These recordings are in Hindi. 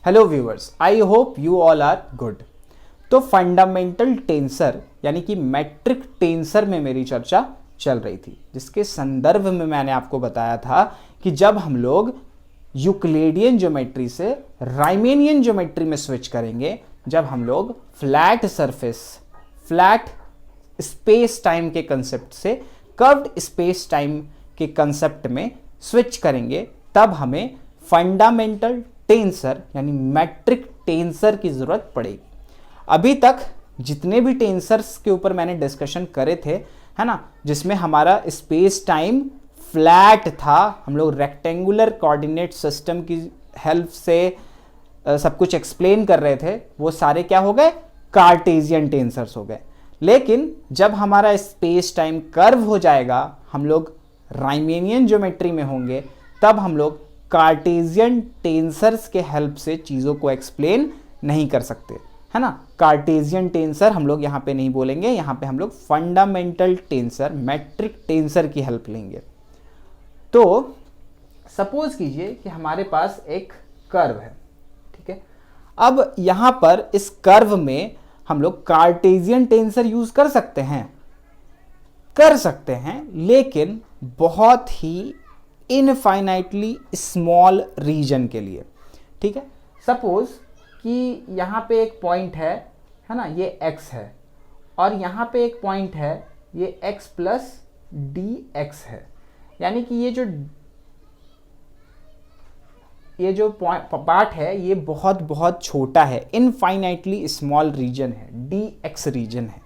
Hello viewers, I hope you all are good. तो फंडामेंटल टेंसर यानी कि मैट्रिक टेंसर में मेरी चर्चा चल रही थी, जिसके संदर्भ में मैंने आपको बताया था कि जब हम लोग यूक्लिडियन ज्योमेट्री से राइमेनियन ज्योमेट्री में स्विच करेंगे, जब हम लोग flat surface, flat space time के कंसेप्ट से कर्व्ड स्पेस टाइम के कंसेप्ट में स्विच करेंगे, तब हमें फंडामेंटल टेंसर यानी मैट्रिक टेंसर की जरूरत पड़ेगी। अभी तक जितने भी टेंसर्स के ऊपर मैंने डिस्कशन करे थे, है ना, जिसमें हमारा स्पेस टाइम फ्लैट था, हम लोग रेक्टेंगुलर कोऑर्डिनेट सिस्टम की हेल्प से सब कुछ एक्सप्लेन कर रहे थे, वो सारे क्या हो गए? कार्टेशियन टेंसर्स हो गए। लेकिन जब हमारा स्पेस टाइम कर्व हो जाएगा, हम लोग राइमेनियन ज्योमेट्री में होंगे, तब हम लोग कार्टेशियन टेंसर्स के हेल्प से चीज़ों को एक्सप्लेन नहीं कर सकते, है ना। कार्टेशियन टेंसर हम लोग यहाँ पे नहीं बोलेंगे, यहाँ पे हम लोग फंडामेंटल टेंसर, मैट्रिक टेंसर की हेल्प लेंगे। तो सपोज कीजिए कि हमारे पास एक कर्व है, ठीक है। अब यहाँ पर इस कर्व में हम लोग कार्टेशियन टेंसर यूज कर सकते हैं, लेकिन बहुत ही इनफाइनाइटली स्मॉल रीजन के लिए, ठीक है। सपोज कि यहाँ पे एक पॉइंट है ना, ये x है, और यहाँ पे एक पॉइंट है, ये x प्लस dx है। यानी कि ये जो पार्ट है, ये बहुत बहुत छोटा है, इनफाइनाइटली स्मॉल रीजन है, dx रीजन है,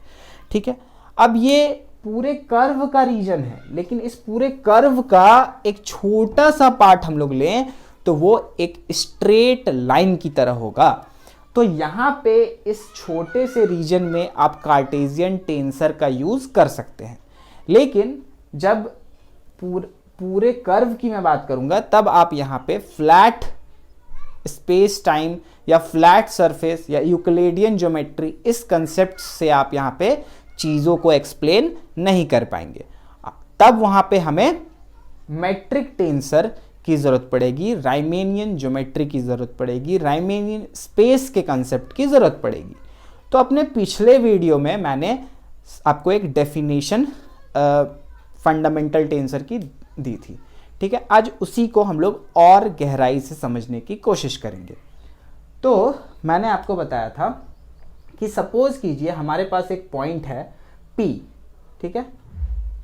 ठीक है। अब ये पूरे कर्व का रीजन है, लेकिन इस पूरे कर्व का एक छोटा सा पार्ट हम लोग लें तो वो एक स्ट्रेट लाइन की तरह होगा। तो यहां पे इस छोटे से रीजन में आप कार्टेशियन टेंसर का यूज कर सकते हैं। लेकिन जब पूरे कर्व की मैं बात करूंगा, तब आप यहां पे फ्लैट स्पेस टाइम या फ्लैट सरफेस या यूक्लिडियन ज्योमेट्री, इस कंसेप्ट से आप यहां पे चीज़ों को एक्सप्लेन नहीं कर पाएंगे। तब वहां पे हमें मैट्रिक टेंसर की ज़रूरत पड़ेगी, राइमेनियन ज्योमेट्री की ज़रूरत पड़ेगी, राइमेनियन स्पेस के कंसेप्ट की ज़रूरत पड़ेगी। तो अपने पिछले वीडियो में मैंने आपको एक डेफिनेशन फंडामेंटल टेंसर की दी थी, ठीक है। आज उसी को हम लोग और गहराई से समझने की कोशिश करेंगे। तो मैंने आपको बताया था कि सपोज कीजिए हमारे पास एक पॉइंट है P, ठीक है।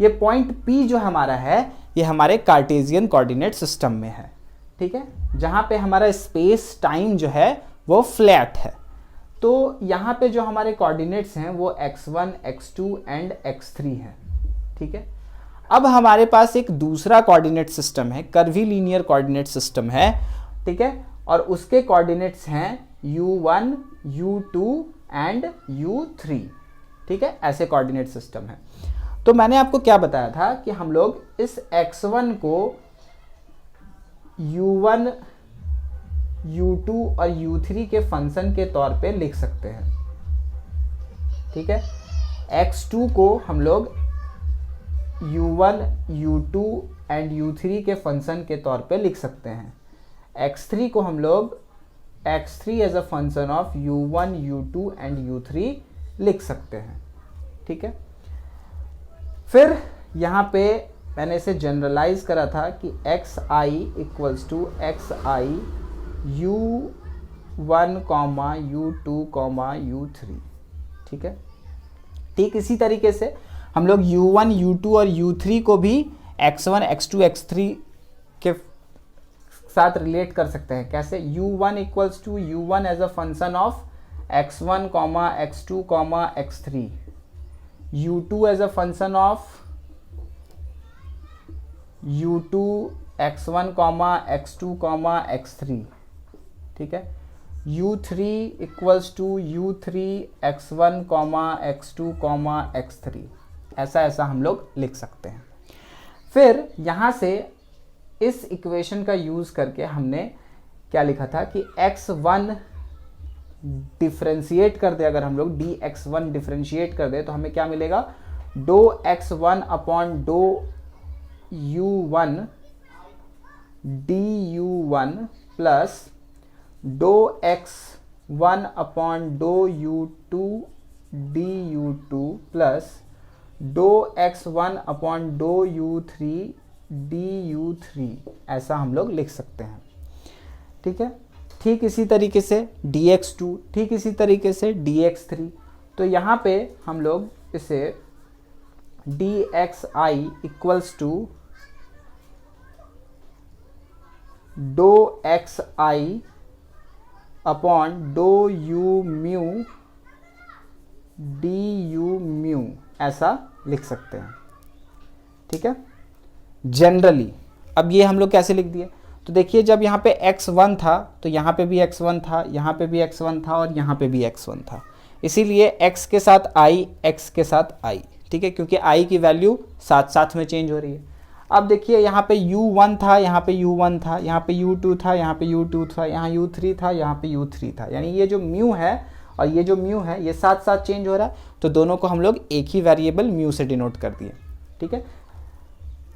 ये पॉइंट P जो हमारा है, ये हमारे कार्टेशियन कोऑर्डिनेट सिस्टम में है, ठीक है, जहां पे हमारा स्पेस टाइम जो है वो फ्लैट है। तो यहाँ पे जो हमारे कोऑर्डिनेट्स हैं वो x1, x2 एंड x3 हैं, ठीक है। अब हमारे पास एक दूसरा कोऑर्डिनेट सिस्टम है, कर्वीलिनियर कोऑर्डिनेट सिस्टम है, ठीक है, और उसके कोऑर्डिनेट्स हैं u1, u2 एंड u3, ठीक है। ऐसे कोऑर्डिनेट सिस्टम है। तो मैंने आपको क्या बताया था कि हम लोग इस x1 को u1, u2 और u3 के फंक्शन के तौर पे लिख सकते हैं, ठीक है। x2 को हम लोग u1, u2 एंड u3 के फंक्शन के तौर पे लिख सकते हैं। x3 को हम लोग x3 as a function of u1, u2 and u3 लिख सकते हैं, ठीक है। फिर यहाँ पे मैंने इसे जनरलाइज करा था कि xi equals to xi u1, u2, u3, ठीक है। ठीक इसी तरीके से हम लोग u1, u2 और u3 को भी x1, x2, x3 के साथ रिलेट कर सकते हैं। कैसे? u1 equals to u1 as a function of x1, x2, x3, u2 as a function of u2, x1, x2, x3, ठीक है। u3 equals to u3, x1, x2, x3, ऐसा हम लोग लिख सकते हैं। फिर यहाँ से इस इक्वेशन का यूज करके हमने क्या लिखा था कि x1 डिफ्रेंशिएट कर दे, अगर हम लोग dx1 डिफ्रेंशिएट कर दे तो हमें क्या मिलेगा? डो x1 अपॉन डो u1 du1 प्लस डो x1 अपॉन डो u2 du2 प्लस डो x1 अपॉन डो u3 du3, ऐसा हम लोग लिख सकते हैं। ठीक है, ठीक इसी तरीके से dx2, ठीक इसी तरीके से dx3। तो यहाँ पे हम लोग इसे dxi इक्वल्स टू डो xi अपॉन डो u म्यू du म्यू ऐसा लिख सकते हैं। ठीक है, जनरली। अब ये हम लोग कैसे लिख दिए, तो देखिए जब यहाँ पे x1 था तो यहाँ पे भी x1 था, यहाँ पे भी x1 था और यहाँ पे भी x1 था, इसीलिए x के साथ i, x के साथ i। ठीक है, क्योंकि i की वैल्यू साथ साथ में चेंज हो रही है। अब देखिए यहाँ पे u1 था, यहाँ पे u1 था, यहाँ पे u2 था, यहाँ पे u2 था, यहाँ u3 था, यहाँ पे u3 था, यानी ये जो म्यू है और ये जो म्यू है ये साथ साथ चेंज हो रहा है, तो दोनों को हम लोग एक ही वेरिएबल म्यू से डिनोट कर दिए। ठीक है,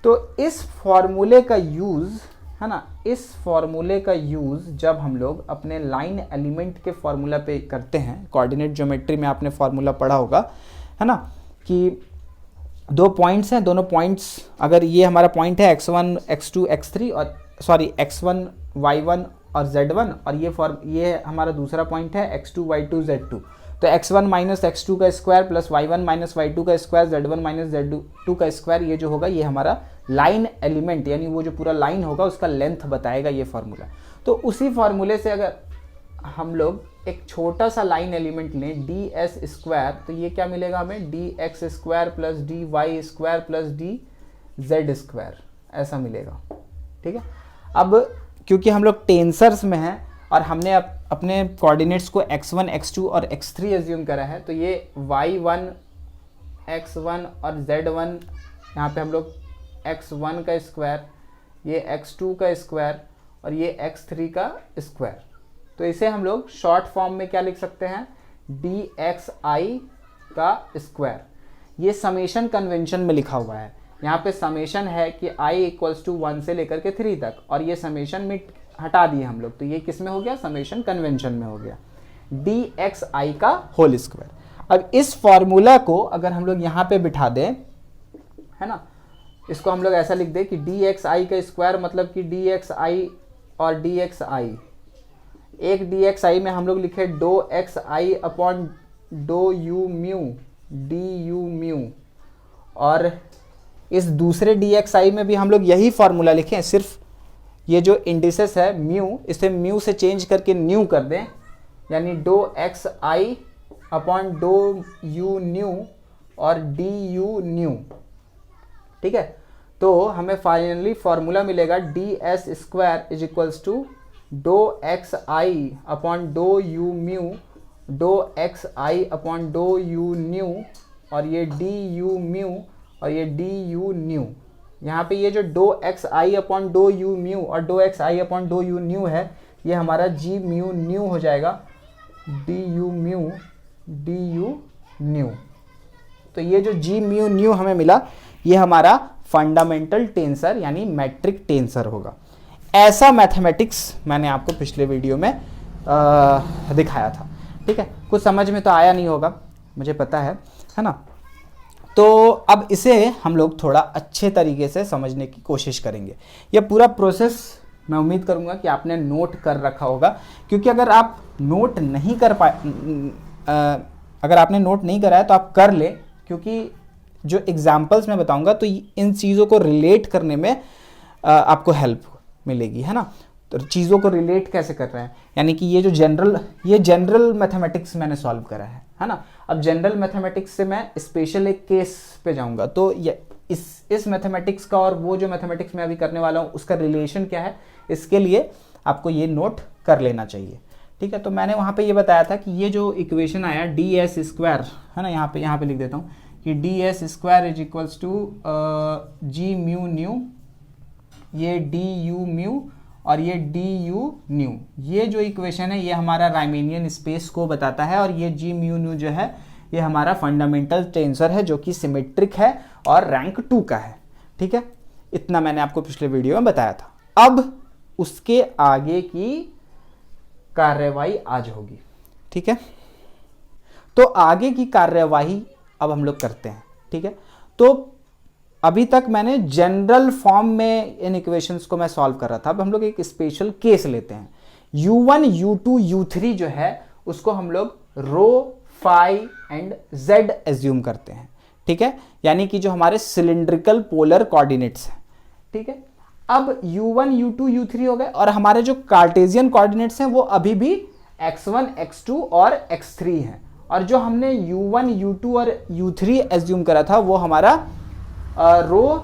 तो इस फॉर्मूले का यूज़ है ना, इस फॉर्मूले का यूज़ जब हम लोग अपने लाइन एलिमेंट के फॉर्मूला पे करते हैं, कोऑर्डिनेट ज्योमेट्री में आपने फॉर्मूला पढ़ा होगा है ना, कि दो पॉइंट्स हैं, दोनों पॉइंट्स अगर ये हमारा पॉइंट है x1 x2 x3 और सॉरी x1 y1 और z1 और ये हमारा दूसरा पॉइंट है x2 y2 z2, तो x1 माइनस x2 का square plus y1 minus y2 का स्क्वायर z1 माइनस z2 का स्क्वायर, ये जो होगा ये हमारा लाइन एलिमेंट यानी वो जो पूरा लाइन होगा उसका लेंथ बताएगा ये फार्मूला। तो उसी फार्मूले से अगर हम लोग एक छोटा सा लाइन एलिमेंट लें ds स्क्वायर, तो ये क्या मिलेगा हमें, dx square plus dy square plus dz square, ऐसा मिलेगा। ठीक है, अब क्योंकि हम लोग टेंसर्स में हैं और हमने अपने कोऑर्डिनेट्स को x1 x2 और x3 एज्यूम करा है, तो ये y1 x1 और z1 यहाँ पे हम लोग x1 का स्क्वायर, ये x2 का स्क्वायर और ये x3 का स्क्वायर, तो इसे हम लोग शॉर्ट फॉर्म में क्या लिख सकते हैं, dxi का स्क्वायर। ये समेशन कन्वेंशन में लिखा हुआ है, यहाँ पे समेशन है कि i इक्वल्स टू 1 से लेकर के 3 तक, और ये समेशन में हटा दिए हम लोग, तो ये किस में हो गया, समेशन कन्वेंशन में हो गया, dxi का होल स्क्वायर। अब इस फॉर्मूला को अगर हम लोग यहाँ पे बिठा दें, है ना, इसको हम लोग ऐसा लिख दें कि dxi का स्क्वायर मतलब कि dxi और dxi, एक dxi में हम लोग लिखे डो xi अपॉन डो u म्यू du म्यू, और इस दूसरे dxi में भी हम लोग यही फार्मूला लिखें, सिर्फ ये जो इंडिसेस है म्यू, इसे म्यू से चेंज करके न्यू कर दें, यानी डो xi अपॉन डो u न्यू और du न्यू। ठीक है, तो हमें फाइनली फार्मूला मिलेगा ds square is equals to डो xi अपॉन डो u म्यू, डो xi अपॉन डो u न्यू और ये du म्यू और ये du न्यू। यहाँ पे ये जो डो xi अपॉन डो u म्यू और डो xi अपॉन डो u न्यू है, ये हमारा g म्यू न्यू हो जाएगा, du म्यू du न्यू। तो ये जो g म्यू न्यू हमें मिला, ये हमारा फंडामेंटल टेंसर यानी मैट्रिक टेंसर होगा। ऐसा मैथमेटिक्स मैंने आपको पिछले वीडियो में दिखाया था। ठीक है, कुछ समझ में तो आया नहीं होगा, मुझे पता है ना। तो अब इसे हम लोग थोड़ा अच्छे तरीके से समझने की कोशिश करेंगे। यह पूरा प्रोसेस मैं उम्मीद करूंगा कि आपने नोट कर रखा होगा, क्योंकि अगर आप नोट नहीं कर अगर आपने नोट नहीं करा है तो आप कर ले, क्योंकि जो एग्जाम्पल्स मैं बताऊंगा तो इन चीज़ों को रिलेट करने में आपको हेल्प मिलेगी, है ना। तो चीज़ों को रिलेट कैसे कर रहे हैं, यानी कि ये जो जनरल मैथमेटिक्स मैंने सॉल्व करा है ना। अब जनरल मैथमेटिक्स से मैं स्पेशल एक केस पे जाऊंगा, तो ये इस मैथमेटिक्स का और वो जो मैथमेटिक्स मैं अभी करने वाला हूँ उसका रिलेशन क्या है, इसके लिए आपको ये नोट कर लेना चाहिए। ठीक है, तो मैंने वहाँ पे ये बताया था कि ये जो इक्वेशन आया ds स्क्वायर, है ना, यहाँ पे लिख देता हूँ कि ds square is equals to g mu nu, ये du म्यू और ये du न्यू। ये जो इक्वेशन है ये हमारा रायमेनियन स्पेस को बताता है, और ये g म्यू न्यू जो है ये हमारा फंडामेंटल टेंसर है जो कि सिमेट्रिक है और रैंक 2 का है। ठीक है, इतना मैंने आपको पिछले वीडियो में बताया था। अब उसके आगे की कार्यवाही आज होगी। ठीक है, तो आगे की कार्यवाही अब हम लोग करते हैं। ठीक है, तो अभी तक मैंने जनरल फॉर्म में इन इक्वेशंस को मैं सॉल्व कर रहा था। अब हम लोग एक स्पेशल केस लेते हैं। u1 u2 u3 जो है उसको हम लोग रो, फाई एंड z एज्यूम करते हैं। ठीक है, यानी कि जो हमारे सिलिंड्रिकल पोलर कोऑर्डिनेट्स हैं। ठीक है, अब u1 u2 u3 हो गए और हमारे जो कार्टेशियन कोऑर्डिनेट्स हैं वो अभी भी x1 x2 और x3 हैं, और जो हमने u1 u2 और u3 एज्यूम करा था वो हमारा रो,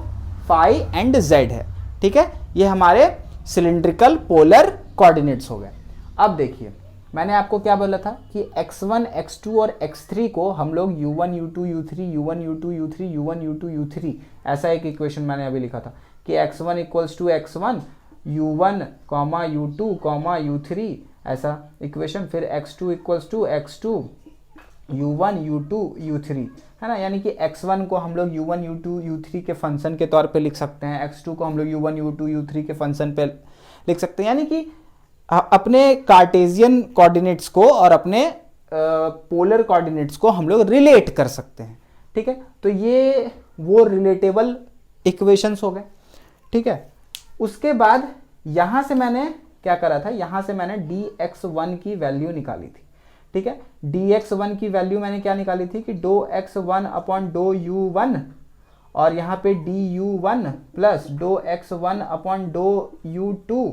फाई एंड z है। ठीक है, ये हमारे सिलिंड्रिकल पोलर कोऑर्डिनेट्स हो गए। अब देखिए, मैंने आपको क्या बोला था कि x1 x2 और x3 को हम लोग u1 u2 u3 u1 u2 u3 u1 u2 u3 ऐसा एक इक्वेशन मैंने अभी लिखा था कि x1 equals to x1 u1 u2 u3 ऐसा इक्वेशन, फिर x2 equals to x2 u1 u2 u3 है ना, यानी कि x1 को हम लोग u1 u2 u3 के फंक्शन के तौर पे लिख सकते हैं, x2 को हम लोग u1 u2 u3 के फंक्शन पे लिख सकते हैं, यानी कि अपने कार्टेशियन कोऑर्डिनेट्स को और अपने पोलर कोऑर्डिनेट्स को हम लोग रिलेट कर सकते हैं। ठीक है, तो ये वो रिलेटेबल इक्वेशंस हो गए। ठीक है, उसके बाद यहां से मैंने क्या करा था, यहां से मैंने dx1 की वैल्यू निकाली थी। ठीक है, dx1 की वैल्यू मैंने क्या निकाली थी कि डो x1 अपॉन डो u1, और यहाँ पे du1 प्लस डो x1 अपॉन डो u2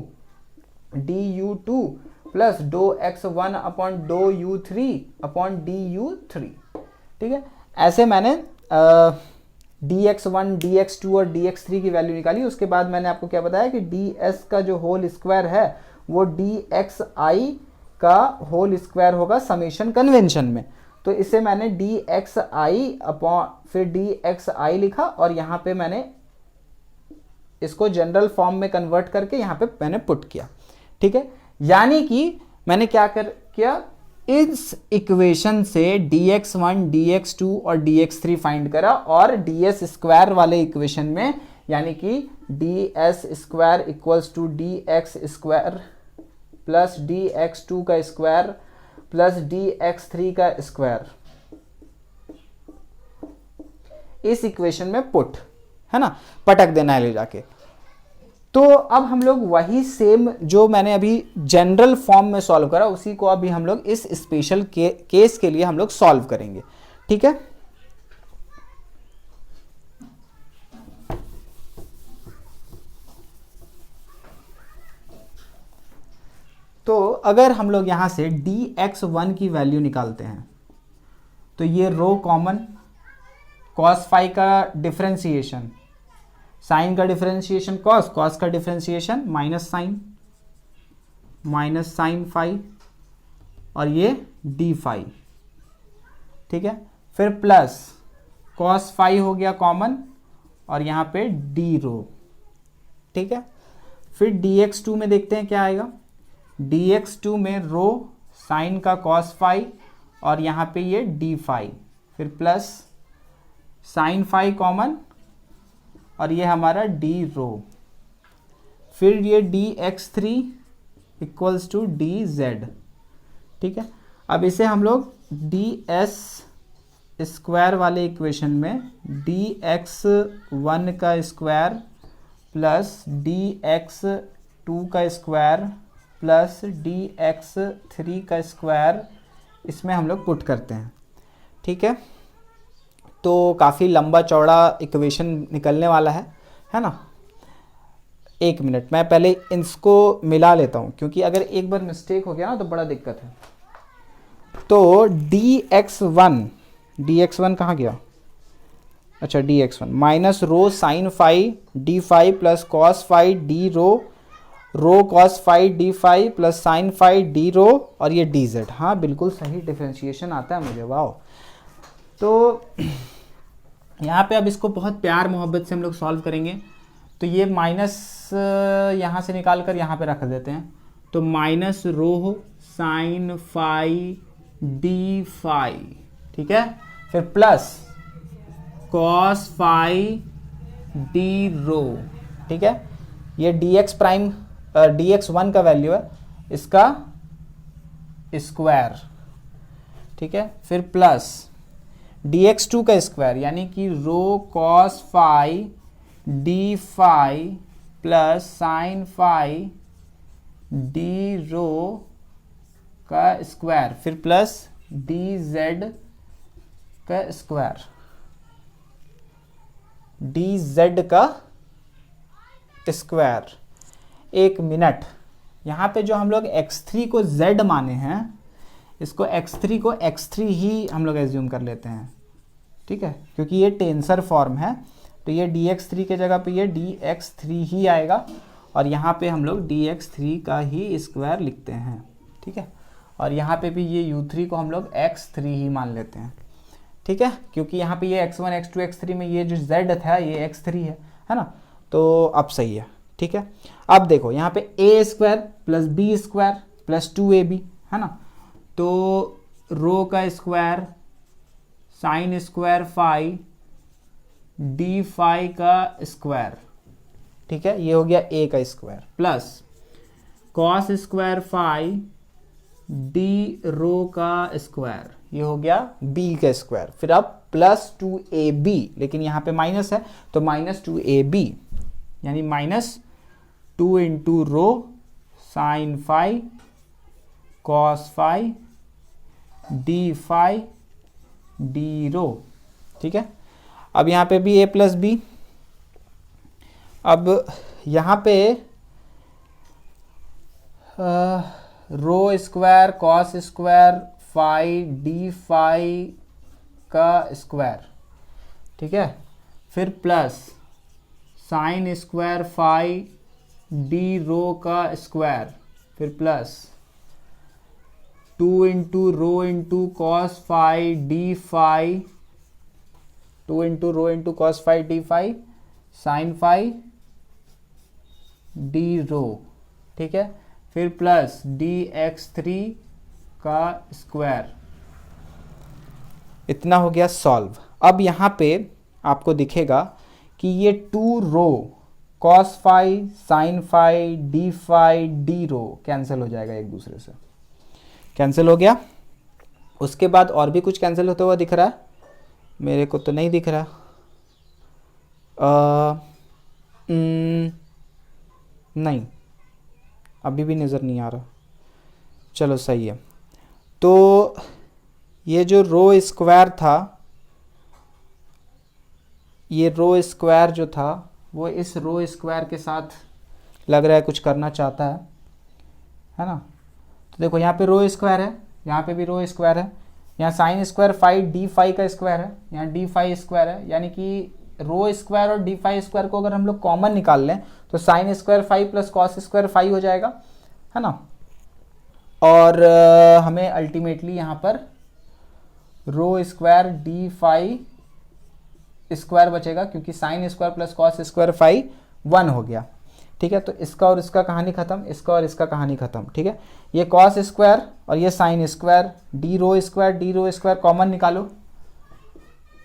du2 प्लस डो x1 अपॉन डो u3 अपॉन du3। ठीक है, ऐसे मैंने dx1 dx2 और dx3 की वैल्यू निकाली। उसके बाद मैंने आपको क्या बताया कि ds का जो होल स्क्वायर है वो dxi का होल स्क्वायर होगा समेशन कन्वेंशन में, तो इसे मैंने dxi अपॉन फिर dxi लिखा और यहाँ पे मैंने इसको जनरल फॉर्म में कन्वर्ट करके यहाँ पे मैंने पुट किया। ठीक है, यानी कि मैंने क्या किया, इस इक्वेशन से dx1 dx2 और dx3 फाइंड करा, और ds स्क्वायर वाले इक्वेशन में यानी कि ds square equals to dx square plus dx2 का स्क्वायर प्लस dx3 का स्क्वायर, इस इक्वेशन में पुट, है ना, पटक देना है ले जाके। तो अब हम लोग वही सेम जो मैंने अभी जनरल फॉर्म में सॉल्व करा उसी को अभी हम लोग इस स्पेशल केस के लिए हम लोग सॉल्व करेंगे। ठीक है, तो अगर हम लोग यहां से dx1 की वैल्यू निकालते हैं तो ये रो कॉमन, cos फाई का डिफरेंशिएशन, साइन का डिफरेंशिएशन cos, cos का डिफरेंशिएशन माइनस साइन फाई, और ये डी फाई। ठीक है, फिर प्लस cos फाई हो गया कॉमन और यहाँ पे डी रो। ठीक है, फिर dx2 में देखते हैं क्या आएगा, dx2 में रो साइन का cos फाई और यहाँ पे ये डी फाई, फिर प्लस साइन फाई कॉमन और ये हमारा डी रो, फिर ये dx3 इक्वल्स टू dz। ठीक है, अब इसे हम लोग ds स्क्वायर वाले इक्वेशन में dx1 का स्क्वायर प्लस dx2 का स्क्वायर प्लस dx3 का स्क्वायर, इसमें हम लोग पुट करते हैं। ठीक है, तो काफ़ी लंबा चौड़ा इक्वेशन निकलने वाला है ना। एक मिनट, मैं पहले इसको मिला लेता हूँ क्योंकि अगर एक बार मिस्टेक हो गया ना तो बड़ा दिक्कत है। तो dx1 कहाँ गया, अच्छा dx1 minus rho sine phi d phi plus cos phi d rho cos phi d phi plus sine phi d rho और ये डी जेड। हाँ बिल्कुल सही डिफरेंशिएशन आता है मुझे, वाह। तो यहाँ पे अब इसको बहुत प्यार मोहब्बत से हम लोग सॉल्व करेंगे। तो ये माइनस यहाँ से निकाल कर यहाँ पे रख देते हैं, तो minus rho sine phi d phi, ठीक है, फिर plus cos phi d rho. ठीक है, ये dx प्राइम dx1 का वैल्यू है, इसका स्क्वायर, ठीक है, फिर प्लस dx2 का स्क्वायर यानी कि rho cos phi d phi plus sine phi d rho का स्क्वायर, फिर प्लस डी जेड का स्क्वायर, डी जेड का स्क्वायर। एक मिनट, यहाँ पे जो हम लोग x3 को z माने हैं, इसको x3 को x3 ही हम लोग एज्यूम कर लेते हैं, ठीक है, क्योंकि ये टेंसर फॉर्म है, तो ये dx3 के जगह पे ये dx3 ही आएगा, और यहाँ पे हम लोग dx3 का ही स्क्वायर लिखते हैं, ठीक है, और यहाँ पे भी ये u3 को हम लोग x3 ही मान लेते हैं, ठीक है, क्योंकि यहाँ पे ये x1 x2 x3 में ये जो z था ये x3 है ना, तो अब सही है, ठीक है। अब देखो यहाँ पे a square plus b square plus 2ab है ना, तो रो का square sine square phi d phi का स्क्वायर, ठीक है, ये हो गया a का square, plus cos square phi d rho का स्क्वायर, ये हो गया b का स्क्वायर, फिर अब प्लस 2ab, लेकिन यहाँ पे माइनस है तो माइनस 2ab, यानी minus 2 into rho sine phi cos phi d phi d rho, ठीक है। अब यहाँ पे भी a प्लस बी, अब यहाँ पे rho square cos square phi d phi का स्क्वायर, ठीक है, फिर plus sine square phi d rho का स्क्वायर, फिर plus 2 into rho into cos phi d phi, 2 into rho into cos phi d phi sine phi d rho, ठीक है, फिर प्लस dx3 का स्क्वायर। इतना हो गया सॉल्व। अब यहाँ पे आपको दिखेगा कि ये 2 rho cos phi sine phi d phi d rho cancel हो जाएगा, एक दूसरे से कैंसिल हो गया। उसके बाद और भी कुछ कैंसिल होता हुआ दिख रहा है, मेरे को तो नहीं दिख रहा, नहीं अभी भी नज़र नहीं आ रहा, चलो सही है। तो ये जो रो स्क्वायर था, ये रो स्क्वायर जो था वो इस रो स्क्वायर के साथ लग रहा है कुछ करना चाहता है ना। तो देखो यहाँ पे रो स्क्वायर है, यहाँ पे भी रो स्क्वायर है, यहाँ sine square phi d phi का स्क्वायर है, यहाँ डी फाई स्क्वायर है, यानी कि रो स्क्वायर और डी फाई स्क्वायर को अगर हम लोग कॉमन निकाल लें तो sine square phi plus cos square phi हो जाएगा, है ना। और हमें अल्टीमेटली यहाँ पर rho square d phi square बचेगा, क्योंकि sine square plus cos square phi 1 हो गया, ठीक है। तो इसका और इसका कहानी खत्म, इसका और इसका कहानी खत्म, ठीक है। ये कॉस स्क्वायर और ये साइन स्क्वायर, डी रो स्क्वायर कॉमन निकालो,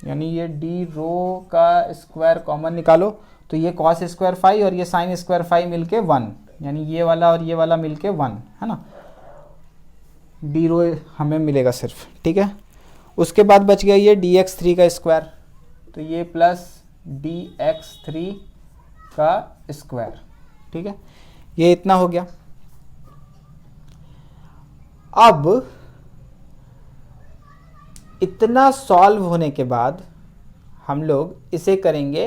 यानी ये डी रो का स्क्वायर कॉमन निकालो, तो ये कॉस स्क्वायर फाई और ये साइन स्क्वायर फाई मिलके 1, यानी ये वाला और ये वाला मिलके 1, है ना। डी रो हमें मिलेगा सिर्फ, ठीक है। उसके बाद बच गया ये dx3 का स्क्वायर, तो ये प्लस dx3 का स्क्वायर, ठीक है, ये इतना हो गया। अब इतना सॉल्व होने के बाद हम लोग इसे करेंगे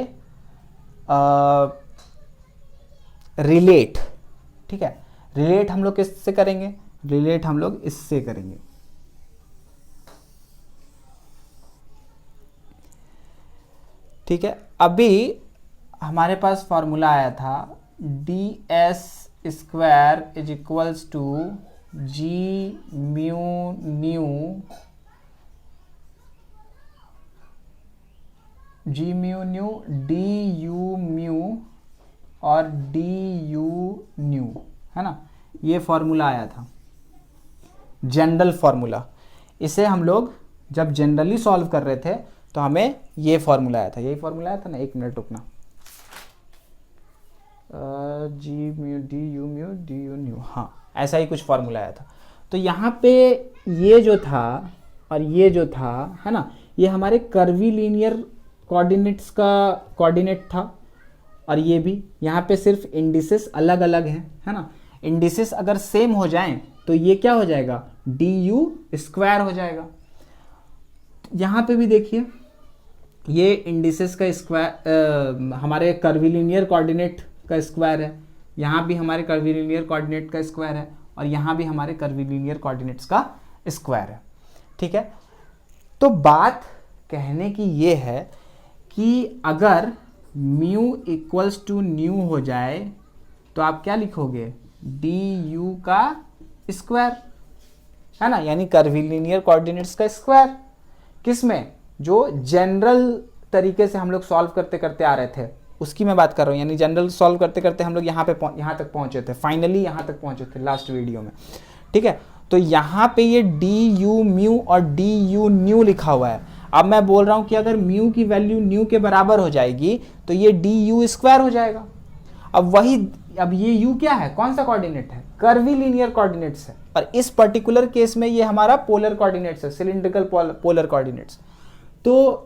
रिलेट, ठीक है। रिलेट हम लोग किससे करेंगे, रिलेट हम लोग इससे करेंगे, ठीक है। अभी हमारे पास फॉर्मूला आया था ds square is equals to g mu nu d u mu और डी यू न्यू, है ना। ये फॉर्मूला आया था जनरल फॉर्मूला। इसे हम लोग जब जनरली सॉल्व कर रहे थे तो हमें ये फॉर्मूला आया था, यही फॉर्मूला आया था ना, एक मिनट रुकना, G mu d u new, हाँ ऐसा ही कुछ फॉर्मूला आया था। तो यहाँ पे ये जो था और ये जो था, है ना, ये हमारे कर्वीलिनियर कोऑर्डिनेट्स का कोऑर्डिनेट था, और ये भी यहाँ पे सिर्फ इंडिसेस अलग अलग हैं, है ना। इंडिसेस अगर सेम हो जाएं तो ये क्या हो जाएगा, du² हो जाएगा। यहाँ पे भी देखिए ये इंडिसेस का स्क्वायर हमारे कर्वीलिनियर कोऑर्डिनेट का स्क्वायर है, यहाँ भी हमारे कर्वीलिनियर कोऑर्डिनेट का स्क्वायर है, और यहाँ भी हमारे कर्वीलिनियर कोऑर्डिनेट्स का स्क्वायर है, ठीक है। तो बात कहने की ये है कि अगर म्यू इक्वल्स टू न्यू हो जाए तो आप क्या लिखोगे, du का स्क्वायर, है ना, यानी कर्वीलिनियर कोऑर्डिनेट्स का स्क्वायर। किसमें, जो जनरल तरीके से हम लोग सॉल्व करते करते आ रहे थे उसकी मैं बात कर रहा हूँ, यानी जनरल सॉल्व करते करते हम लोग यहाँ तक पहुँचे थे, फाइनली यहाँ तक पहुँचे थे लास्ट वीडियो में, ठीक है। तो यहाँ पे ये du म्यू और du न्यू लिखा हुआ है। अब मैं बोल रहा हूँ कि अगर म्यू की वैल्यू न्यू के बराबर हो जाएगी तो ये du² हो जाएगा। अब ये u क्या है, कौन सा कोऑर्डिनेट है, कर्वीलिनियर कोऑर्डिनेट्स है, और इस पर्टिकुलर केस में ये हमारा पोलर कोऑर्डिनेट्स है, सिलिंड्रिकल पोलर कोऑर्डिनेट्स। तो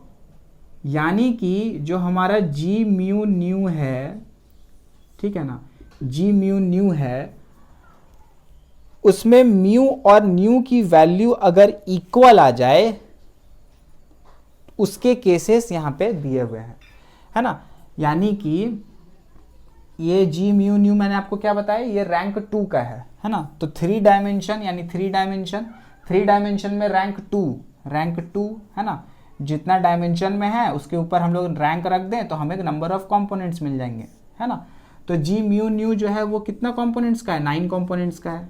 यानी कि जो हमारा g म्यू न्यू है, ठीक है ना, g म्यू न्यू है, उसमें म्यू और न्यू की वैल्यू अगर इक्वल आ जाए, उसके केसेस यहाँ पे दिए हुए हैं, है ना। यानी कि ये जी म्यू न्यू मैंने आपको क्या बताया, ये रैंक 2 का है ना। तो 3 डायमेंशन यानी 3 डायमेंशन में रैंक 2 है ना। जितना डायमेंशन में है उसके ऊपर हम लोग रैंक रख दें तो हमें नंबर ऑफ कंपोनेंट्स मिल जाएंगे, है ना। तो जी म्यू न्यू जो है वो कितना कंपोनेंट्स का है, 9 कंपोनेंट्स का है।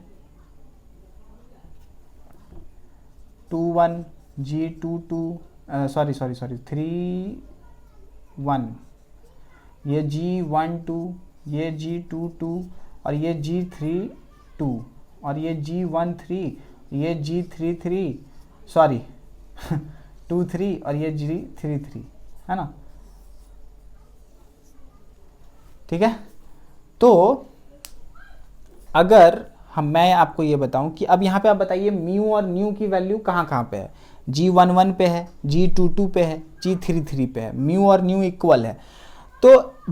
2 1 G2 2 सॉरी 3 1, ये G1 2, ये G2 2, और ये G3 2, और ये G1 3, ये G3 3, सॉरी 2 3, और ये G3 3, है ना, ठीक है। तो अगर मैं आपको ये बताऊं कि अब यहाँ पे आप बताइए म्यू और न्यू की वैल्यू कहाँ कहाँ पे है, G11 पे है, G22 पे है, G33 पे है, म्यू और न्यू इक्वल है। तो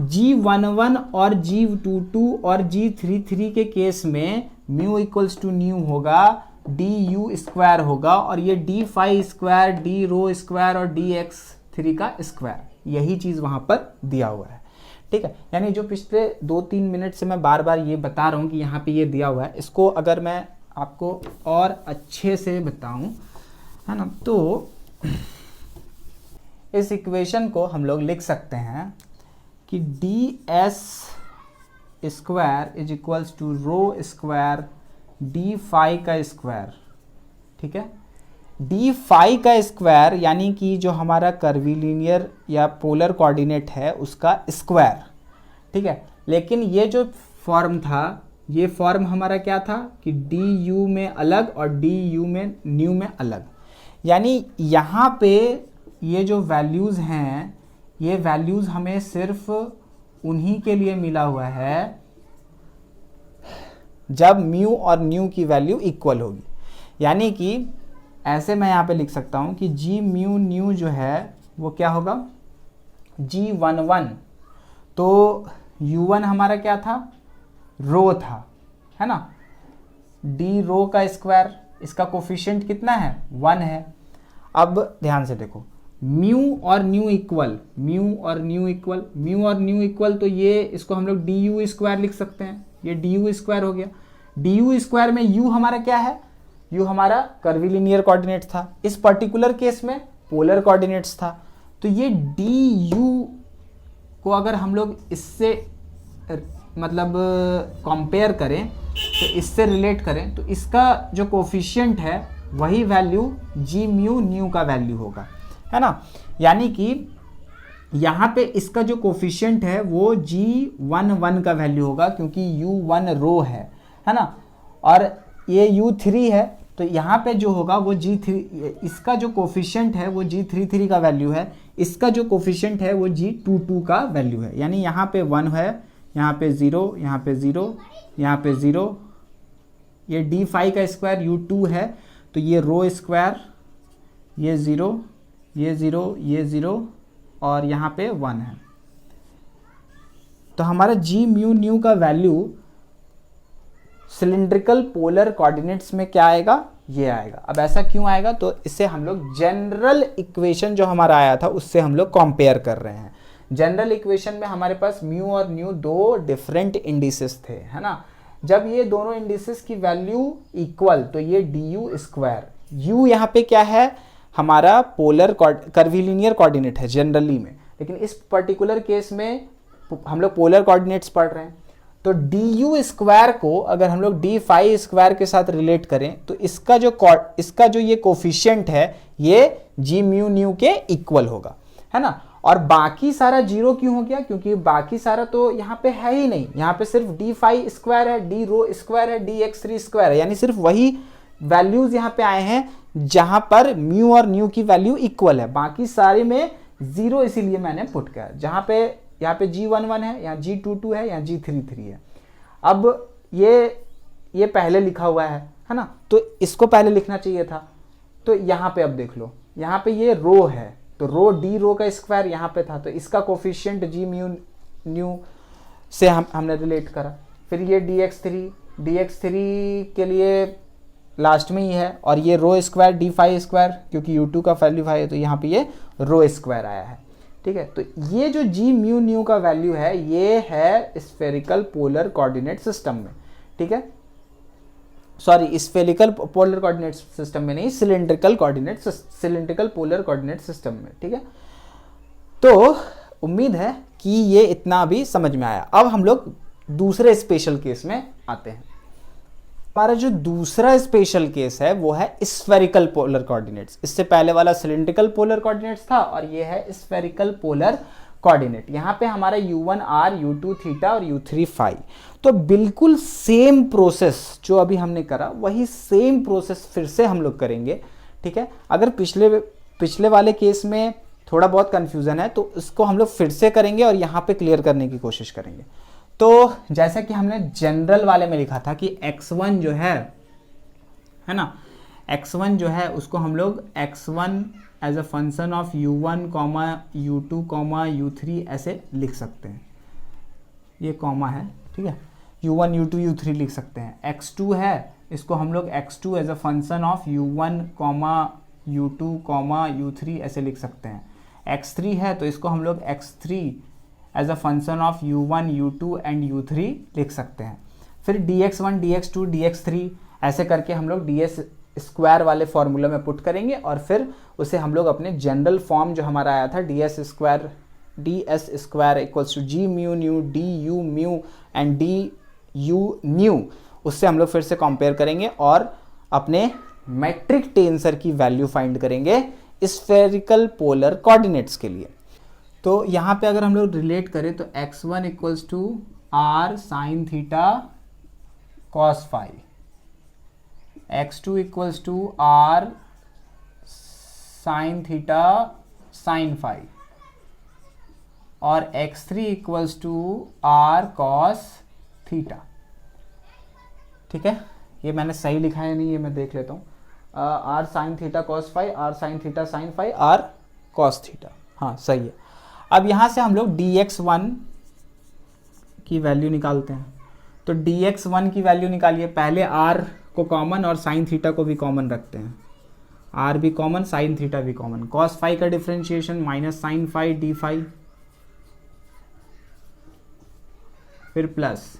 G11 और G22 और G33 के केस में म्यू इक्वल्स टू न्यू होगा, du² होगा, और ये d⁵², d⁴² और dx3 का स्क्वायर, यही चीज़ वहाँ पर दिया हुआ है, ठीक है। यानी जो पिछले 2-3 मिनट से मैं बार बार ये बता रहा हूँ कि यहाँ पे ये दिया हुआ है, इसको अगर मैं आपको और अच्छे से बताऊँ, है ना, तो इस इक्वेशन को हम लोग लिख सकते हैं कि ds² is equals to ρ² d⁵ का स्क्वायर, ठीक है। d⁵ का स्क्वायर यानी कि जो हमारा कर्वीलिनियर या पोलर कोऑर्डिनेट है उसका स्क्वायर, ठीक है। लेकिन ये जो फॉर्म था, ये फॉर्म हमारा क्या था कि du में अलग और du में न्यू में अलग, यानी यहाँ पे ये जो वैल्यूज़ हैं, ये वैल्यूज़ हमें सिर्फ उन्हीं के लिए मिला हुआ है जब म्यू और न्यू की वैल्यू इक्वल होगी। यानी कि ऐसे मैं यहाँ पे लिख सकता हूँ कि जी म्यू न्यू जो है वो क्या होगा, G11, तो U1 हमारा क्या था, रो था, है ना, d⁴ का स्क्वायर, इसका कोफिशिएंट कितना है, 1 है। अब ध्यान से देखो, म्यू और न्यू इक्वल, तो ये इसको हम लोग du² लिख सकते हैं, ये du² हो गया। du² में u हमारा क्या है, u हमारा कर्वीलिनियर कोऑर्डिनेट था, इस पर्टिकुलर केस में पोलर कोऑर्डिनेट्स था। तो ये du को अगर हम लोग इससे मतलब कंपेयर करें, तो इससे रिलेट करें, तो इसका जो कोफिशिएंट है वही वैल्यू जी म्यू न्यू का वैल्यू होगा, है ना। यानी कि यहाँ पे इसका जो कोफिशिएंट है वो G11 का वैल्यू होगा, क्योंकि U1 रो है ना, और ये U3 है, तो यहाँ पे जो होगा वो G3, इसका जो कोफिशिएंट है वो G33 का वैल्यू है, इसका जो कोफिशिएंट है वो G22 का वैल्यू है। यानी यहाँ पे 1 है, यहाँ पे 0, यहाँ पे 0, यहाँ पे 0, ये डी फाई का स्क्वायर u2 है, तो ये रो स्क्वायर, ये 0, ये 0, ये 0 और यहाँ पे 1 है। तो हमारा g म्यू न्यू का वैल्यू सिलिंड्रिकल पोलर कोऑर्डिनेट्स में क्या आएगा, ये आएगा। अब ऐसा क्यों आएगा, तो इससे हम लोग जनरल इक्वेशन जो हमारा आया था उससे हम लोग कंपेयर कर रहे हैं। जनरल इक्वेशन में हमारे पास म्यू और न्यू दो डिफरेंट इंडिसेस थे, है ना। जब ये दोनों इंडिसेस की वैल्यू इक्वल, तो ये डी यू स्क्वायर, यू यहाँ पे क्या है, हमारा पोलर कर्वीलिनियर कोऑर्डिनेट है जनरली में, लेकिन इस पर्टिकुलर केस में हम लोग पोलर कोऑर्डिनेट्स पढ़ रहे हैं। तो डी यू स्क्वायर को अगर हम लोग डी फाई स्क्वायर के साथ रिलेट करें तो इसका जो ये कोफिशिएंट है ये जी म्यू न्यू के इक्वल होगा, है ना। और बाकी सारा जीरो क्यों हो गया, क्योंकि बाकी सारा तो यहाँ पे है ही नहीं, यहाँ पे सिर्फ डी फाई स्क्वायर है, डी रो स्क्वायर है, डी एक्स थ्री स्क्वायर है, यानी सिर्फ वही वैल्यूज यहाँ पे आए हैं जहां पर म्यू और न्यू की वैल्यू इक्वल है। बाकी सारे में जीरो इसीलिए मैंने पुट किया, जहां पे यहाँ पे G11 है, यहाँ G22 है, यहाँ G33 है। अब ये पहले लिखा हुआ है ना, तो इसको पहले लिखना चाहिए था। तो यहाँ पे अब देख लो, यहाँ पे ये रो है, तो रो डी रो का स्क्वायर यहाँ पे था, तो इसका कोफिशिएंट जी म्यू न्यू से हमने रिलेट करा। फिर ये dx3 के लिए लास्ट में ही है, और ये रो स्क्वायर डी फाई स्क्वायर, क्योंकि u2 का वैल्यू फाई है तो यहाँ पे ये रो स्क्वायर आया है, ठीक है। तो ये जो जी म्यू न्यू का वैल्यू है ये है स्फेरिकल पोलर कोऑर्डिनेट सिस्टम में, ठीक है। Sorry, spherical polar coordinate system में नहीं, सिलिंड्रिकल पोलर कोऑर्डिनेट सिस्टम में, ठीक है। तो उम्मीद है कि ये इतना भी समझ में आया। अब हम लोग दूसरे स्पेशल केस में आते हैं। हमारा जो दूसरा स्पेशल केस है वो है स्फेरिकल पोलर कोऑर्डिनेट्स। इससे पहले वाला सिलिंड्रिकल पोलर कोऑर्डिनेट्स था और ये है स्फेरिकल पोलर कोऑर्डिनेट। यहाँ पे हमारा u1 r, u2 थीटा और u3 फाई। तो बिल्कुल सेम प्रोसेस जो अभी हमने करा वही सेम प्रोसेस फिर से हम लोग करेंगे, ठीक है। अगर पिछले वाले केस में थोड़ा बहुत कंफ्यूजन है तो इसको हम लोग फिर से करेंगे और यहाँ पे क्लियर करने की कोशिश करेंगे। तो जैसा कि हमने जनरल वाले में लिखा था कि x1 जो है ना, x1 जो है उसको हम लोग x1 as a function of u1, u2, u3 ऐसे लिख सकते हैं। ये कॉमा है, ठीक है। u1, u2, u3 लिख सकते हैं। x2 है, इसको हम लोग x2 as a function of u1, u2, u3 ऐसे लिख सकते हैं। x3 है तो इसको हम लोग x3 as a function of u1, u2 and u3 लिख सकते हैं। फिर dx1, dx2, dx3 ऐसे करके हम लोग ds स्क्वायर वाले फॉर्मूला में पुट करेंगे और फिर उसे हम लोग अपने जनरल फॉर्म जो हमारा आया था ds square equals to g mu nu d u mu and d u nu, उससे हम लोग फिर से कंपेयर करेंगे और अपने मैट्रिक टेंसर की वैल्यू फाइंड करेंगे स्फेरिकल पोलर कोऑर्डिनेट्स के लिए। तो यहाँ पे अगर हम लोग रिलेट करें तो x1 equals to r sine theta cos phi, x2 equals to r sine theta sine phi और x3 equals to r cos theta, ठीक है। ये मैंने सही लिखा है नहीं, ये मैं देख लेता हूँ। r sine theta cos phi, r sine theta sine phi, r cos theta, हाँ सही है। अब यहाँ से हम लोग dx1 की वैल्यू निकालते हैं। तो dx1 की वैल्यू निकालिए, पहले r को कॉमन और साइन थीटा को भी कॉमन रखते हैं। r भी कॉमन, साइन थीटा भी कॉमन। कॉस फाई का differentiation minus sine phi d phi, फिर प्लस।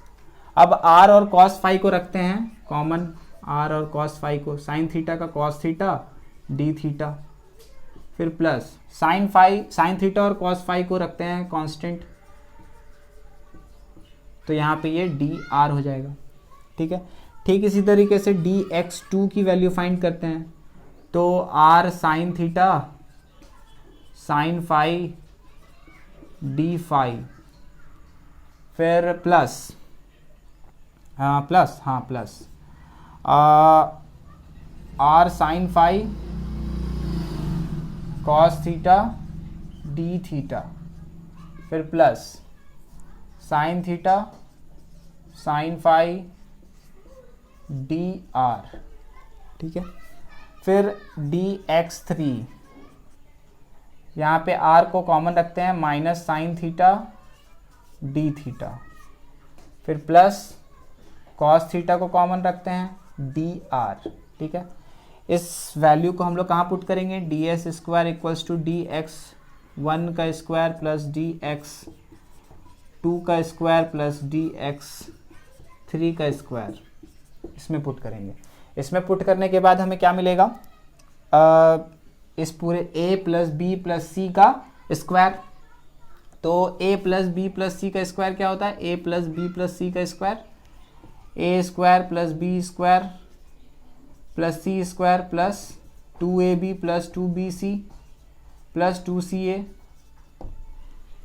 अब r और कॉस फाई को रखते हैं कॉमन, r और कॉस फाई को, साइन थीटा का कॉस थीटा डी थीटा, फिर प्लस साइन थीटा और कॉस फाई को रखते हैं कांस्टेंट, तो यहाँ पे ये डी आर हो जाएगा, ठीक है। ठीक इसी तरीके से dx2 की वैल्यू फाइंड करते हैं। तो r sine theta sine phi d phi, फिर plus r sine phi cos theta d theta, फिर plus sine theta sine phi d r, ठीक है। फिर dx3, यहाँ पे r को कॉमन रखते हैं, minus sine theta d theta, फिर प्लस कॉस थीटा को कॉमन रखते हैं डी आर, ठीक है। इस वैल्यू को हम लोग कहाँ पुट करेंगे, d s square equals to d x 1 का स्क्वायर प्लस डी एक्स 2 का स्क्वायर प्लस डी एक्स 3 का स्क्वायर, इसमें पुट करेंगे। इसमें पुट करने के बाद हमें क्या मिलेगा, इस पूरे a plus b plus c का स्क्वायर। तो a plus b plus c का स्क्वायर क्या होता है, a plus b plus c का square, a square plus b square plus c square plus 2ab plus 2bc plus 2ca।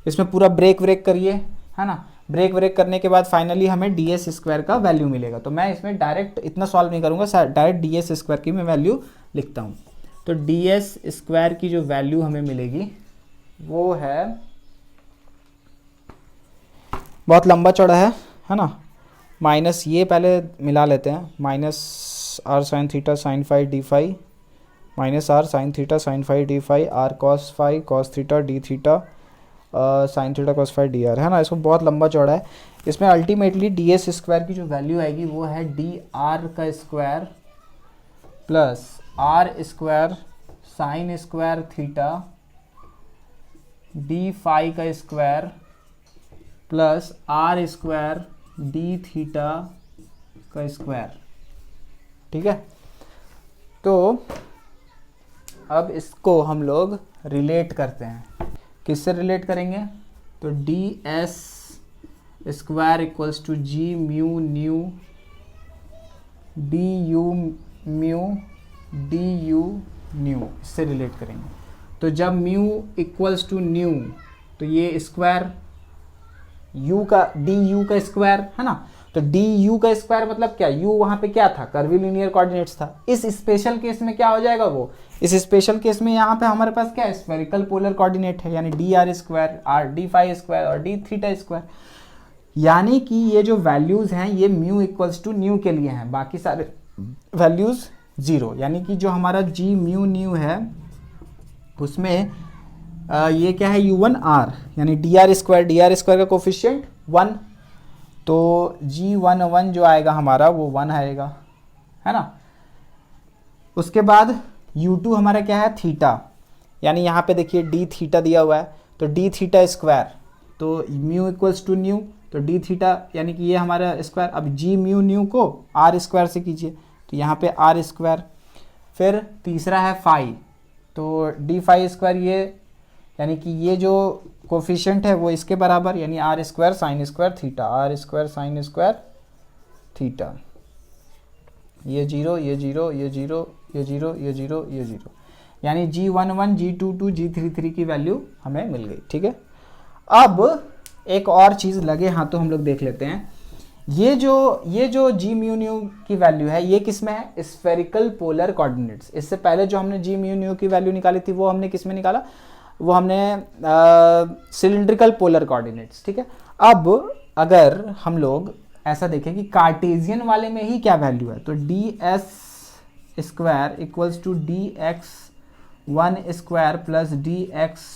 इसमें पूरा ब्रेक करिए, है ना। ब्रेक करने के बाद फाइनली हमें डी एस स्क्वायर का वैल्यू मिलेगा। तो मैं इसमें डायरेक्ट इतना सॉल्व नहीं करूँगा, डायरेक्ट डी एस स्क्वायर की मैं वैल्यू लिखता हूँ। तो डी एस स्क्वायर की जो वैल्यू हमें मिलेगी वो है, बहुत लंबा चौड़ा है ना। माइनस ये पहले मिला लेते हैं, minus r sine theta sine five d five minus r sine theta sine five d five r cos five cos theta d theta sine theta cos five d r, है ना। इसको बहुत लंबा चौड़ा है। इसमें अल्टीमेटली डी एस स्क्वायर की जो वैल्यू आएगी वो है डी आर का square plus r square sine square theta d five का square plus r square d theta का स्क्वायर, ठीक है। तो अब इसको हम लोग रिलेट करते हैं। किससे रिलेट करेंगे, तो d s square equals to g mu nu d u mu d u nu, इससे रिलेट करेंगे। तो जब म्यू इक्वल्स टू न्यू तो ये स्क्वायर u का डी यू का स्क्वायर, है ना। तो डी यू का स्क्वायर मतलब क्या, u वहाँ पे क्या था, कर्वीलिनियर कोऑर्डिनेट्स था। इस स्पेशल केस में क्या हो जाएगा वो, इस स्पेशल केस में यहाँ पे हमारे पास क्या है, स्फेरिकल पोलर कोऑर्डिनेट है, यानी D R square R D five square और डी थीटा स्क्वायर। यानी कि ये जो वैल्यूज हैं ये म्यू इक्वल्स टू न्यू के लिए हैं, बाकी सारे वैल्यूज जीरो। यानी कि जो हमारा जी म्यू न्यू है उसमें ये क्या है u1r, यानी डी आर स्क्वायर का कोफिशिएंट 1, तो g11 जो आएगा हमारा वो 1 आएगा, है ना। उसके बाद u2 हमारा क्या है, थीटा, यानी यहाँ पे देखिए डी थीटा दिया हुआ है, तो डी थीटा स्क्वायर, तो म्यू इक्वल्स टू न्यू, तो डी थीटा यानी कि ये हमारा स्क्वायर। अब जी म्यू न्यू को आर स्क्वायर से कीजिए, तो यहाँ पे आर स्क्वायर। फिर तीसरा है फाई, तो डी फाई स्क्वायर, ये यानी कि ये जो कोफिशिएंट है वो इसके बराबर, यानी r square sine square theta, r square sine square theta. ये जीरो ये जीरो ये जीरो ये जीरो ये जीरो ये जीरो, यानी G11 G22 G33 की वैल्यू हमें मिल गई, ठीक है। अब एक और चीज़ लगे हाथों हम लोग देख लेते हैं। ये जो जी म्यू न्यू की वैल्यू है ये किस में है, स्फेरिकल पोलर कोऑर्डिनेट्स। इससे पहले जो हमने जी म्यू न्यू की वैल्यू निकाली थी वो हमने किस में निकाला, वो हमने सिलिंड्रिकल पोलर कोऑर्डिनेट्स, ठीक है। अब अगर हम लोग ऐसा देखें कि कार्टेशियन वाले में ही क्या वैल्यू है, तो d s square equals to d x 1 square plus d x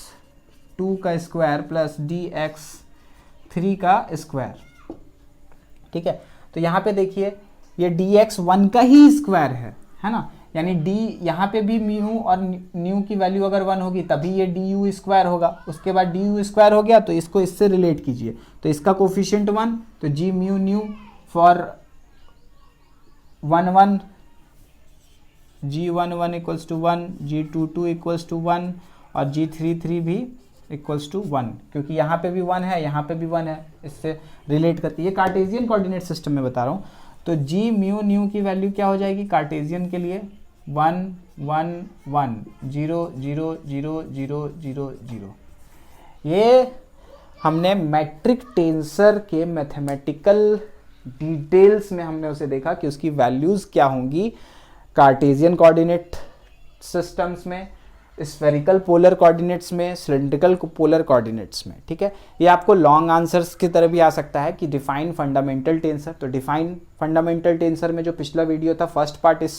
2 का स्क्वायर प्लस डी एक्स 3 का स्क्वायर, ठीक है। तो यहाँ पे देखिए ये डी एक्स 1 का ही स्क्वायर है ना, यानी डी यहाँ पे भी म्यू और न्यू की वैल्यू अगर 1 होगी तभी ये डी यू स्क्वायर होगा। उसके बाद डी यू स्क्वायर हो गया तो इसको इससे रिलेट कीजिए, तो इसका कोफिशिएंट 1, तो g mu nu for 1 1 G11 equals to 1, G22 equals to 1 और G33 भी इक्वल्स टू 1, क्योंकि यहाँ पे भी 1 है यहाँ पे भी 1 है, इससे रिलेट करती है। ये कार्टेशियन कोऑर्डिनेट सिस्टम में बता रहा हूँ। तो जी म्यू न्यू की वैल्यू क्या हो जाएगी कार्टेशियन के लिए, 1 1 1 0 0 0 0 0 0। ये हमने मैट्रिक टेंसर के मैथमेटिकल डिटेल्स में हमने उसे देखा कि उसकी वैल्यूज़ क्या होंगी कार्टेशियन कोऑर्डिनेट सिस्टम्स में, स्फेरिकल पोलर कोऑर्डिनेट्स में, सिलिंड्रिकल पोलर कोऑर्डिनेट्स में, ठीक है। ये आपको लॉन्ग आंसर्स की तरह भी आ सकता है कि डिफाइन फंडामेंटल टेंसर। तो डिफाइन फंडामेंटल टेंसर में जो पिछला वीडियो था फर्स्ट पार्ट इस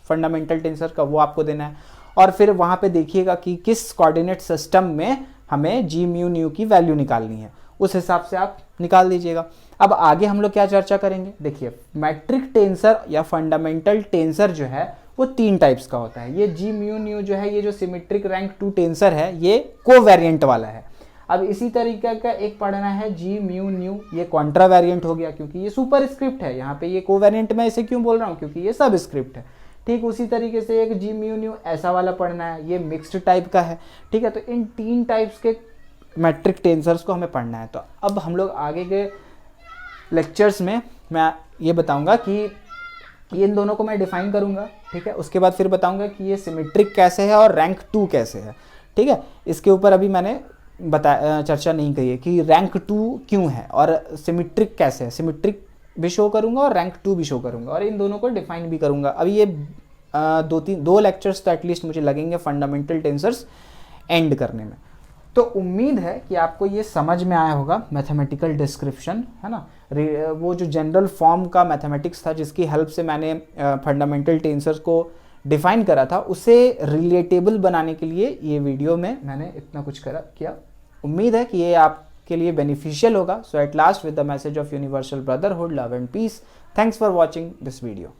फंडामेंटल टेंसर का, वो आपको देना है, और फिर वहाँ पे देखिएगा कि किस कोऑर्डिनेट सिस्टम में हमें जी म्यू न्यू की वैल्यू निकालनी है, उस हिसाब से आप निकाल दीजिएगा। अब आगे हम लोग क्या चर्चा करेंगे, देखिए मैट्रिक टेंसर या फंडामेंटल टेंसर जो है वो 3 टाइप्स का होता है। ये जी म्यू न्यू जो है, ये जो सिमेट्रिक रैंक 2 टेंसर है, ये कोवेरिएंट वाला है। अब इसी तरीके का एक पढ़ना है जी म्यू न्यू, ये कॉन्ट्रा वेरिएंट हो गया क्योंकि ये सुपर स्क्रिप्ट है। यहाँ पे ये कोवेरिएंट मैं इसे क्यों बोल रहा हूँ, क्योंकि ये सब स्क्रिप्ट है। ठीक उसी तरीके से एक जी म्यू न्यू ऐसा वाला पढ़ना है, ये मिक्स्ड टाइप का है। ठीक है, तो इन 3 टाइप्स के मैट्रिक टेंसर्स को हमें पढ़ना है। तो अब हम लोग आगे के लेक्चर्स में मैं ये बताऊंगा कि इन दोनों को मैं डिफाइन करूंगा, ठीक है। उसके बाद फिर बताऊंगा कि ये सिमेट्रिक कैसे है और रैंक 2 कैसे है, ठीक है। इसके ऊपर अभी मैंने चर्चा नहीं की है कि रैंक 2 क्यों है और सिमेट्रिक कैसे है। सिमेट्रिक भी शो करूंगा और रैंक 2 भी शो करूंगा, और इन दोनों को डिफाइन भी करूंगा। अभी ये 2 लेक्चर्स तो एटलीस्ट मुझे लगेंगे फंडामेंटल टेंसर्स एंड करने में। तो उम्मीद है कि आपको ये समझ में आया होगा मैथमेटिकल डिस्क्रिप्शन, है ना। वो जो जनरल फॉर्म का मैथमेटिक्स था जिसकी हेल्प से मैंने फंडामेंटल टेंसर्स को डिफाइन करा था, उसे रिलेटेबल बनाने के लिए ये वीडियो में मैंने इतना कुछ किया। उम्मीद है कि ये आपके लिए बेनिफिशियल होगा। So at last, with the message of universal brotherhood, love and peace, thanks for watching this video.